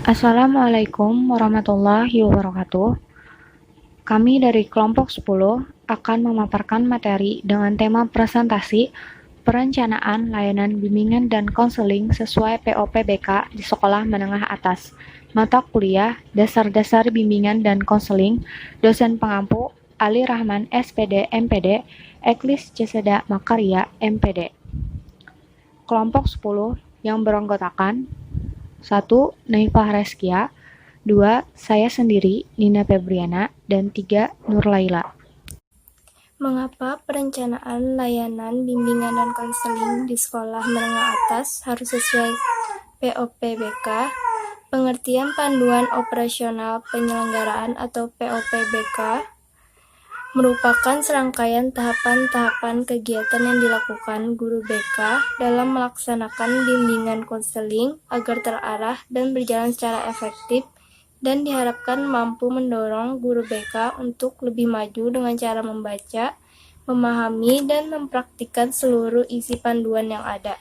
Assalamualaikum warahmatullahi wabarakatuh. Kami dari kelompok 10 akan memaparkan materi dengan tema presentasi perencanaan layanan bimbingan dan konseling sesuai POPBK di sekolah menengah atas. Mata kuliah Dasar-dasar bimbingan dan konseling, dosen pengampu Ali Rahman SPD MPD, Eklis Jeseda Makaria MPD. Kelompok 10 yang beranggotakan 1. Naifah Reskia, 2. Saya sendiri, Nina Febriana, dan 3. Nur Laila. Mengapa perencanaan layanan bimbingan dan konseling di sekolah menengah atas harus sesuai POPBK? Pengertian Panduan Operasional Penyelenggaraan atau POPBK merupakan serangkaian tahapan-tahapan kegiatan yang dilakukan guru BK dalam melaksanakan bimbingan konseling agar terarah dan berjalan secara efektif dan diharapkan mampu mendorong guru BK untuk lebih maju dengan cara membaca, memahami, dan mempraktikkan seluruh isi panduan yang ada,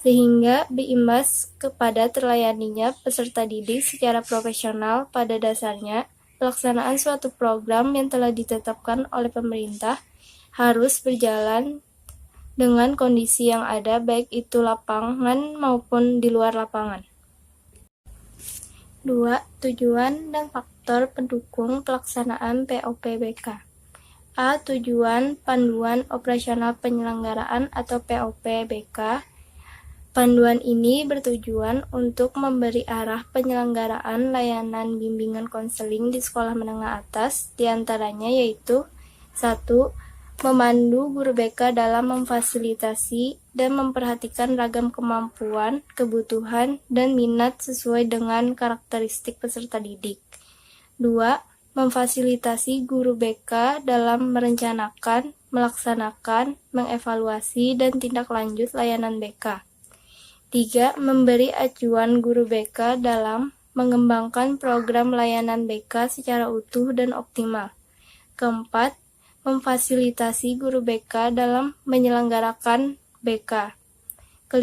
sehingga berimbas kepada terlayaninya peserta didik secara profesional. Pada dasarnya, pelaksanaan suatu program yang telah ditetapkan oleh pemerintah harus berjalan dengan kondisi yang ada, baik itu lapangan maupun di luar lapangan. 2. Tujuan dan faktor pendukung pelaksanaan POPBK. A. Tujuan Panduan Operasional Penyelenggaraan atau POPBK. Panduan ini bertujuan untuk memberi arah penyelenggaraan layanan bimbingan konseling di sekolah menengah atas, diantaranya yaitu 1. Memandu guru BK dalam memfasilitasi dan memperhatikan ragam kemampuan, kebutuhan, dan minat sesuai dengan karakteristik peserta didik. 2. Memfasilitasi guru BK dalam merencanakan, melaksanakan, mengevaluasi, dan tindak lanjut layanan BK. 3. Memberi acuan guru BK dalam mengembangkan program layanan BK secara utuh dan optimal. 4. Memfasilitasi guru BK dalam menyelenggarakan BK. 5.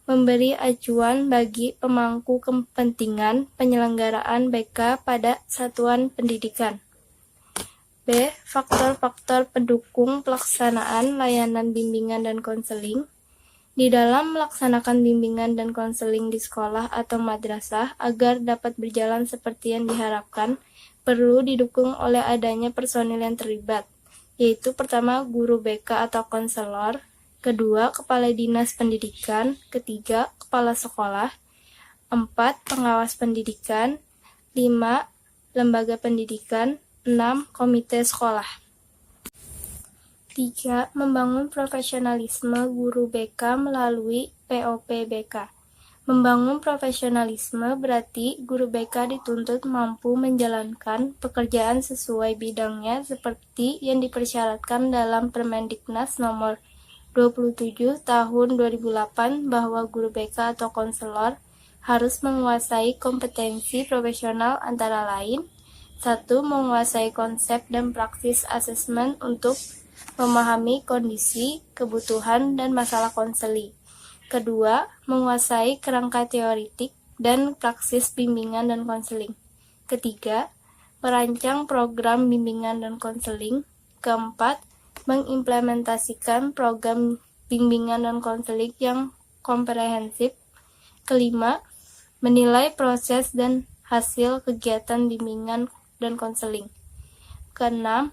Memberi acuan bagi pemangku kepentingan penyelenggaraan BK pada satuan pendidikan. B. Faktor-faktor pendukung pelaksanaan layanan bimbingan dan konseling. Di dalam melaksanakan bimbingan dan konseling di sekolah atau madrasah agar dapat berjalan seperti yang diharapkan, perlu didukung oleh adanya personil yang terlibat, yaitu pertama guru BK atau konselor, kedua kepala dinas pendidikan, ketiga kepala sekolah, 4. Pengawas pendidikan, 5. Lembaga pendidikan, 6. Komite sekolah. 3. Membangun profesionalisme guru BK melalui POPBK. Membangun profesionalisme berarti guru BK dituntut mampu menjalankan pekerjaan sesuai bidangnya seperti yang dipersyaratkan dalam Permendiknas nomor 27 tahun 2008 bahwa guru BK atau konselor harus menguasai kompetensi profesional antara lain 1. Menguasai konsep dan praksis asesmen untuk memahami kondisi, kebutuhan, dan masalah konseling. Kedua, menguasai kerangka teoritik dan praksis bimbingan dan konseling. Ketiga, merancang program bimbingan dan konseling. Keempat, mengimplementasikan program bimbingan dan konseling yang komprehensif. Kelima, menilai proses dan hasil kegiatan bimbingan dan konseling. Keenam,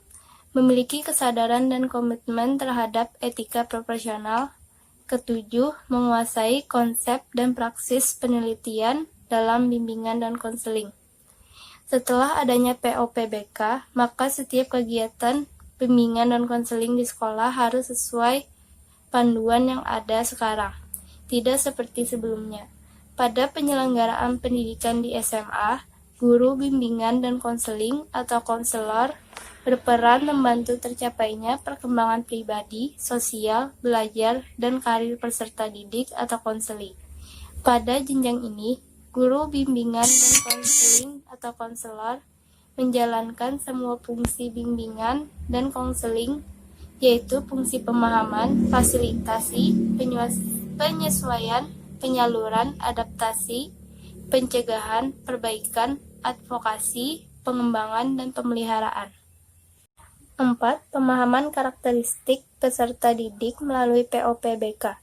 memiliki kesadaran dan komitmen terhadap etika profesional. Ketujuh, menguasai konsep dan praksis penelitian dalam bimbingan dan konseling. Setelah adanya POPBK, maka setiap kegiatan bimbingan dan konseling di sekolah harus sesuai panduan yang ada sekarang, tidak seperti sebelumnya. Pada penyelenggaraan pendidikan di SMA, guru bimbingan dan konseling atau konselor berperan membantu tercapainya perkembangan pribadi, sosial, belajar, dan karir peserta didik atau konseling. Pada jenjang ini, guru bimbingan dan konseling atau konselor menjalankan semua fungsi bimbingan dan konseling, yaitu fungsi pemahaman, fasilitasi, penyesuaian, penyaluran, adaptasi, pencegahan, perbaikan, advokasi, pengembangan, dan pemeliharaan. 4. Pemahaman karakteristik peserta didik melalui POPBK.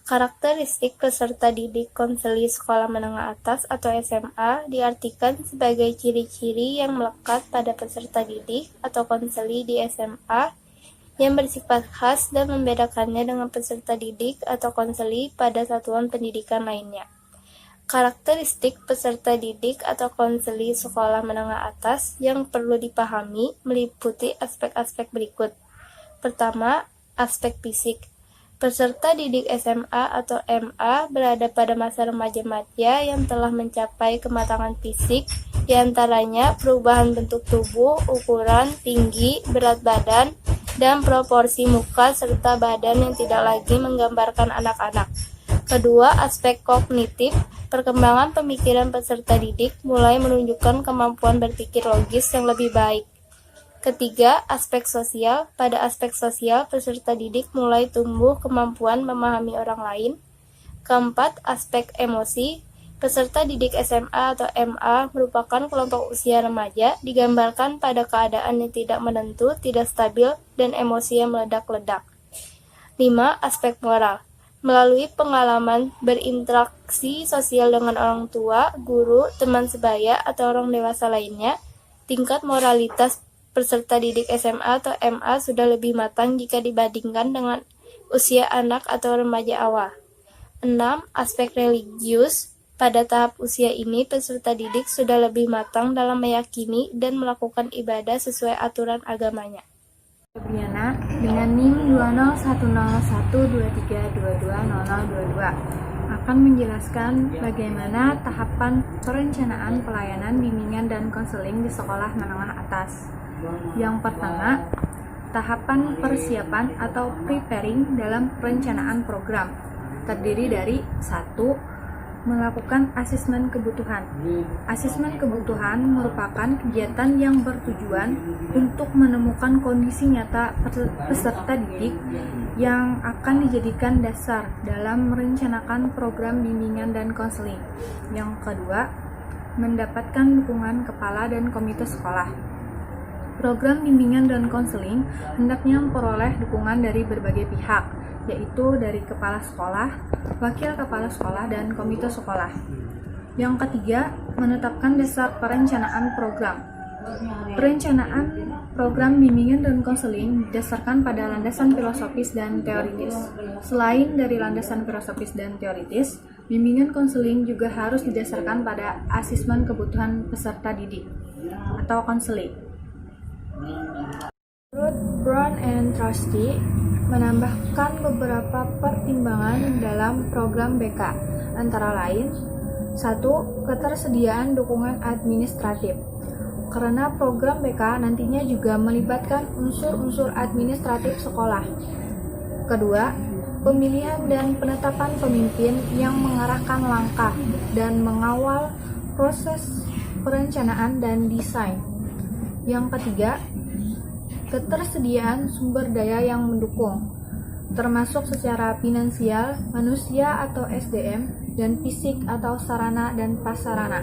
Karakteristik peserta didik konseli sekolah menengah atas atau SMA diartikan sebagai ciri-ciri yang melekat pada peserta didik atau konseli di SMA yang bersifat khas dan membedakannya dengan peserta didik atau konseli pada satuan pendidikan lainnya. Karakteristik peserta didik atau konseli sekolah menengah atas yang perlu dipahami meliputi aspek-aspek berikut. Pertama, aspek fisik. Peserta didik SMA atau MA berada pada masa remaja yang telah mencapai kematangan fisik, diantaranya perubahan bentuk tubuh, ukuran, tinggi, berat badan, dan proporsi muka serta badan yang tidak lagi menggambarkan anak-anak. Kedua, aspek kognitif. Perkembangan pemikiran peserta didik mulai menunjukkan kemampuan berpikir logis yang lebih baik. Ketiga, aspek sosial. Pada aspek sosial, peserta didik mulai tumbuh kemampuan memahami orang lain. Keempat, aspek emosi. Peserta didik SMA atau MA merupakan kelompok usia remaja, digambarkan pada keadaan yang tidak menentu, tidak stabil, dan emosi yang meledak-ledak. 5. Aspek moral. Melalui pengalaman berinteraksi sosial dengan orang tua, guru, teman sebaya, atau orang dewasa lainnya, tingkat moralitas peserta didik SMA atau MA sudah lebih matang jika dibandingkan dengan usia anak atau remaja awal. 6. Aspek religius. Pada tahap usia ini, peserta didik sudah lebih matang dalam meyakini dan melakukan ibadah sesuai aturan agamanya. Febriana dengan NIM 2011123220022 akan menjelaskan bagaimana tahapan perencanaan pelayanan bimbingan dan konseling di sekolah menengah atas. Yang pertama, tahapan persiapan atau preparing dalam perencanaan program terdiri dari 1. Melakukan asesmen kebutuhan. Asesmen kebutuhan merupakan kegiatan yang bertujuan untuk menemukan kondisi nyata peserta didik yang akan dijadikan dasar dalam merencanakan program bimbingan dan konseling. Yang kedua, mendapatkan dukungan kepala dan komite sekolah. Program bimbingan dan konseling hendaknya memperoleh dukungan dari berbagai pihak, yaitu dari kepala sekolah, wakil kepala sekolah, dan komite sekolah. Yang ketiga, menetapkan dasar perencanaan program. Perencanaan program bimbingan dan konseling didasarkan pada landasan filosofis dan teoritis. Selain dari landasan filosofis dan teoritis, bimbingan konseling juga harus didasarkan pada asesmen kebutuhan peserta didik atau konseling. Menurut Brown and Trusty, menambahkan beberapa pertimbangan dalam program BK, antara lain 1. Ketersediaan dukungan administratif. Karena program BK nantinya juga melibatkan unsur-unsur administratif sekolah. Kedua, pemilihan dan penetapan pemimpin yang mengarahkan langkah dan mengawal proses perencanaan dan desain. Yang ketiga, ketersediaan sumber daya yang mendukung, termasuk secara finansial, manusia atau SDM, dan fisik atau sarana dan prasarana.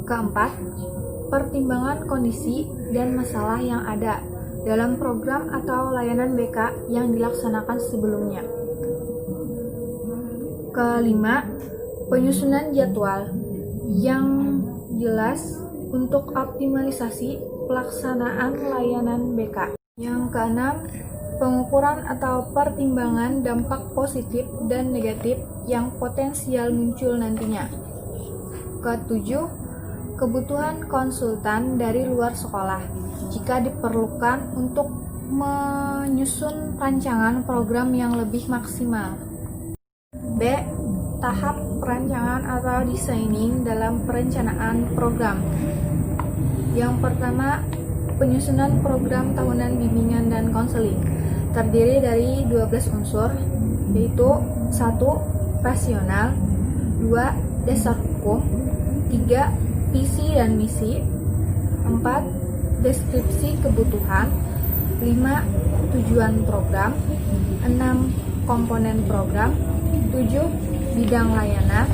Keempat, pertimbangan kondisi dan masalah yang ada dalam program atau layanan BK yang dilaksanakan sebelumnya. Kelima, penyusunan jadwal yang jelas untuk optimalisasi pelaksanaan layanan BK. Yang keenam, pengukuran atau pertimbangan dampak positif dan negatif yang potensial muncul nantinya. Ketujuh, kebutuhan konsultan dari luar sekolah jika diperlukan untuk menyusun rancangan program yang lebih maksimal. B. Tahap perancangan atau designing dalam perencanaan program. Yang pertama, penyusunan program tahunan bimbingan dan konseling terdiri dari 12 unsur, yaitu 1. Rasional, 2. Dasar hukum, 3. Visi dan misi, 4. Deskripsi kebutuhan, 5. Tujuan program, 6. Komponen program, 7. Bidang layanan,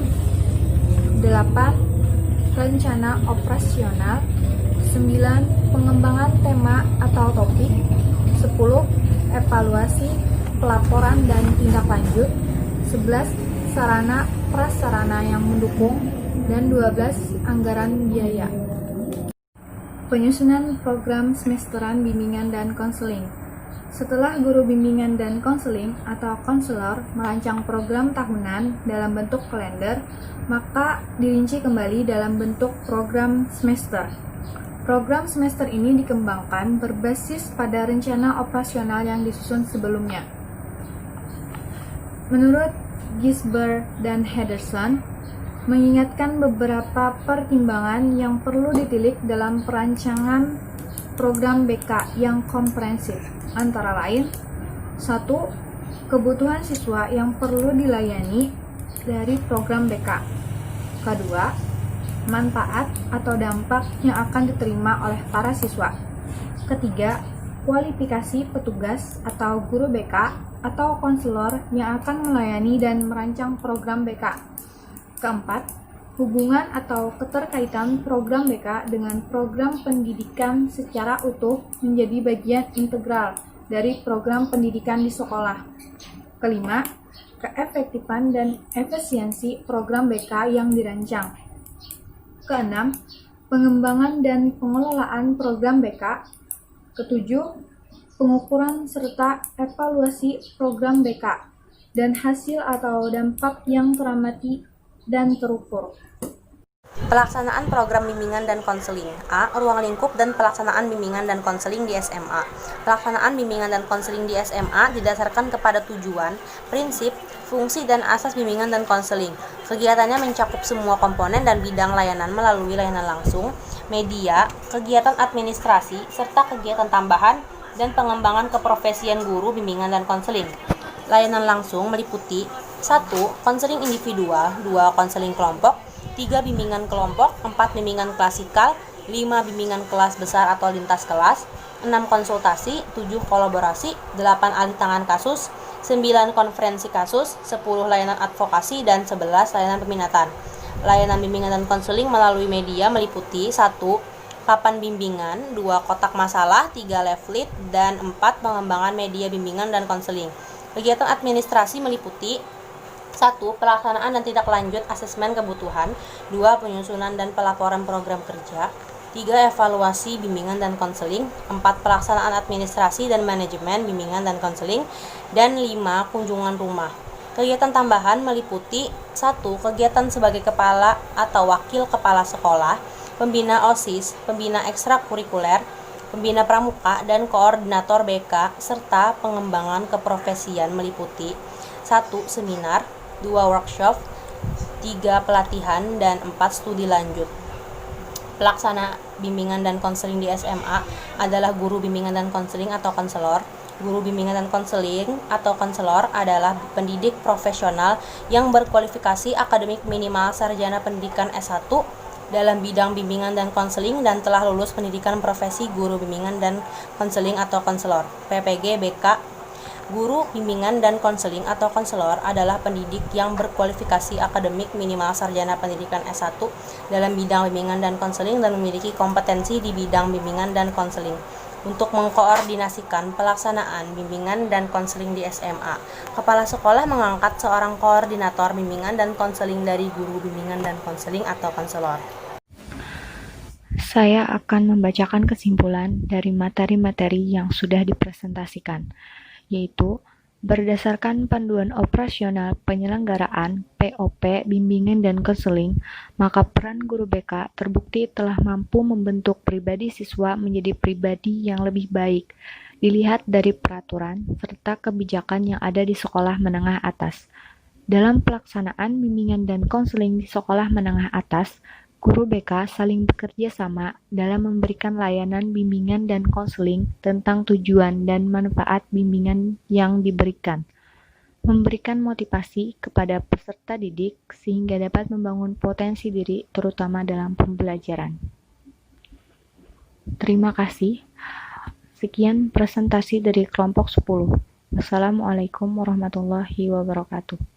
8. 8. Rencana operasional. 9. Pengembangan tema atau topik. 10. Evaluasi, pelaporan dan tindak lanjut. 11. Sarana prasarana yang mendukung. Dan 12. Anggaran biaya. Penyusunan program semesteran bimbingan dan konseling. Setelah guru bimbingan dan konseling atau konselor merancang program tahunan dalam bentuk kalender, maka dirinci kembali dalam bentuk program semester. Program semester ini dikembangkan berbasis pada rencana operasional yang disusun sebelumnya. Menurut Gisbert dan Henderson, mengingatkan beberapa pertimbangan yang perlu ditilik dalam perancangan program BK yang komprehensif, antara lain 1. Kebutuhan siswa yang perlu dilayani dari program BK. Kedua, manfaat atau dampak yang akan diterima oleh para siswa. Ketiga, kualifikasi petugas atau guru BK atau konselor yang akan melayani dan merancang program BK. Keempat, hubungan atau keterkaitan program BK dengan program pendidikan secara utuh menjadi bagian integral dari program pendidikan di sekolah. Kelima, keefektifan dan efisiensi program BK yang dirancang. Keenam, pengembangan dan pengelolaan program BK. Ketujuh, pengukuran serta evaluasi program BK dan hasil atau dampak yang teramati dan terukur. Pelaksanaan program bimbingan dan konseling. A. Ruang lingkup dan pelaksanaan bimbingan dan konseling di SMA. Pelaksanaan bimbingan dan konseling di SMA didasarkan kepada tujuan, prinsip, fungsi, dan asas bimbingan dan konseling. Kegiatannya mencakup semua komponen dan bidang layanan melalui layanan langsung, media, kegiatan administrasi, serta kegiatan tambahan dan pengembangan keprofesian guru bimbingan dan konseling. Layanan langsung meliputi 1. Konseling individual, 2. Konseling kelompok, 3. Bimbingan kelompok, 4. Bimbingan klasikal, 5. Bimbingan kelas besar atau lintas kelas, 6. Konsultasi, 7. Kolaborasi, 8. Alih tangan kasus, 9. Konferensi kasus, 10. Layanan advokasi, dan 11. Layanan peminatan. Layanan bimbingan dan konseling melalui media meliputi 1. Papan bimbingan, 2. Kotak masalah, 3. Leaflet, dan 4. Pengembangan media bimbingan dan konseling. Kegiatan administrasi meliputi 1. Pelaksanaan dan tindak lanjut asesmen kebutuhan, 2. Penyusunan dan pelaporan program kerja, 3. Evaluasi bimbingan dan konseling, 4. Pelaksanaan administrasi dan manajemen bimbingan dan konseling, dan 5. Kunjungan rumah. Kegiatan tambahan meliputi 1. Kegiatan sebagai kepala atau wakil kepala sekolah, pembina OSIS, pembina ekstrakurikuler, pembina pramuka, dan koordinator BK, serta pengembangan keprofesian meliputi 1. Seminar, 2. Workshop, 3. Pelatihan, dan 4. Studi lanjut. Pelaksana bimbingan dan konseling di SMA adalah guru bimbingan dan konseling atau konselor. Guru bimbingan dan konseling atau konselor adalah pendidik profesional yang berkualifikasi akademik minimal sarjana pendidikan S1 dalam bidang bimbingan dan konseling dan telah lulus pendidikan profesi guru bimbingan dan konseling atau konselor PPG BK. Guru bimbingan dan konseling atau konselor adalah pendidik yang berkualifikasi akademik minimal sarjana pendidikan S1 dalam bidang bimbingan dan konseling dan memiliki kompetensi di bidang bimbingan dan konseling untuk mengkoordinasikan pelaksanaan bimbingan dan konseling di SMA. Kepala sekolah mengangkat seorang koordinator bimbingan dan konseling dari guru bimbingan dan konseling atau konselor. Saya akan membacakan kesimpulan dari materi-materi yang sudah dipresentasikan, yaitu berdasarkan panduan operasional penyelenggaraan POP bimbingan dan konseling, maka peran guru BK terbukti telah mampu membentuk pribadi siswa menjadi pribadi yang lebih baik, dilihat dari peraturan serta kebijakan yang ada di sekolah menengah atas. Dalam pelaksanaan bimbingan dan konseling di sekolah menengah atas, guru BK saling bekerja sama dalam memberikan layanan bimbingan dan konseling tentang tujuan dan manfaat bimbingan yang diberikan, memberikan motivasi kepada peserta didik sehingga dapat membangun potensi diri terutama dalam pembelajaran. Terima kasih. Sekian presentasi dari kelompok 10. Wassalamualaikum warahmatullahi wabarakatuh.